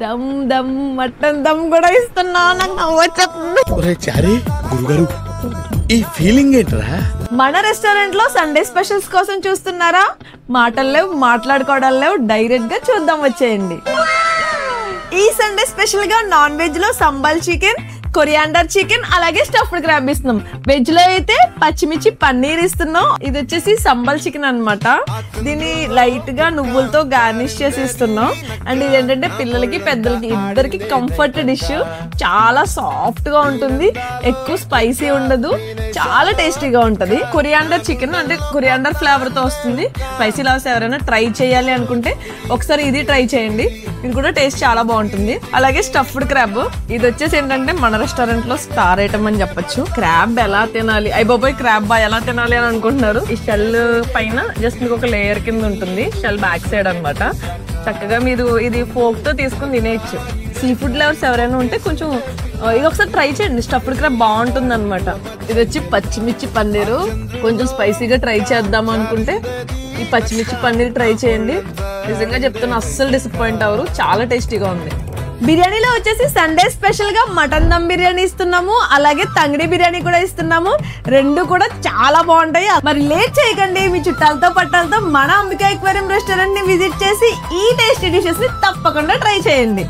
Dum dum mutton dum కూడా ఇస్తున్నా. నాకు నవ్వొచ్చేస్తుంది. ఒరే చారి గురుగారు ఈ ఫీలింగ్ ఏంట్రా? మన రెస్టారెంట్ లో సండే స్పెషల్స్ కోసం చూస్తున్నారా? మాటలు లేవు, మాట్లాడుకోవడాలు లేవు, డైరెక్ట్ గా చూద్దాం వచ్చేయండి. ఈ సండే స్పెషల్ గా నాన్ వెజ్ లో సంబల్ చికెన్, కొరియాండర్ చికెన్, అలాగే స్టఫ్డ్ క్రాబ్ ఇస్తున్నాం. వెజ్ లో అయితే పచ్చిమిర్చి పన్నీర్ ఇస్తున్నాం. ఇది వచ్చేసి సంబల్ చికెన్ అన్నమాట. దీన్ని లైట్ గా నువ్వులతో గార్నిష్ చేసి ఇస్తున్నాం. అండ్ ఇది ఏంటంటే పిల్లలకి పెద్దలకి ఇద్దరికి కంఫర్ట్ డిష్. చాలా సాఫ్ట్ గా ఉంటుంది, ఎక్కువ స్పైసీ ఉండదు, చాలా టేస్టీగా ఉంటది. కొరియాండర్ చికెన్ అంటే కొరియాండర్ ఫ్లేవర్ తో వస్తుంది. స్పైసీ లవర్స్ ఎవరైనా ట్రై చేయాలి అనుకుంటే ఒకసారి ఇది ట్రై చేయండి. ఇది కూడా టేస్ట్ చాలా బాగుంటుంది. అలాగే స్టఫ్డ్ క్రాబ్, ఇది వచ్చేసి ఏంటంటే మన రెస్టారెంట్ లో స్టార్ ఐటమ్ అని చెప్పొచ్చు. క్రాబ్ ఎలా తినాలి, అయ్య బాబోయ్ క్రాబ్ ఎలా తినాలి అని అనుకుంటున్నారు. ఈ షెల్ పైన జస్ట్ మీకు ఒక లేయర్ కింద ఉంటుంది, షెల్ బ్యాక్ సైడ్ అన్నమాట. చక్కగా మీరు ఇది ఫోక్ తో తీసుకుని తినేయచ్చు. సీ ఫుడ్ లవర్స్ ఎవరైనా ఉంటే కొంచెం ఇది ఒకసారి ట్రై చేయండి. స్టఫ్డ్ క్రాబ్ బాగుంటుంది అనమాట. ఇది వచ్చి పచ్చిమిర్చి పన్నీరు. కొంచెం స్పైసీగా ట్రై చేద్దాం అనుకుంటే ఈ పచ్చిమిర్చి పన్నీర్ ట్రై చేయండి. నిజంగా చెప్తున్నా, అస్సలు డిసప్పాయింట్ అవ్వరు, చాలా టేస్టీగా ఉంది. బిర్యానీలో వచ్చేసి సండే స్పెషల్ గా మటన్ దమ్ బిర్యానీ ఇస్తున్నాము, అలాగే తంగడి బిర్యానీ కూడా ఇస్తున్నాము. రెండు కూడా చాలా బాగుంటాయి. మరి లేట్ చేయకండి, మీ చుట్టాలతో పట్టాలతో మన అంబికా ఎక్వేరియం రెస్టారెంట్ ని విజిట్ చేసి ఈ టేస్టీ డిషెస్ ని తప్పకుండా ట్రై చేయండి.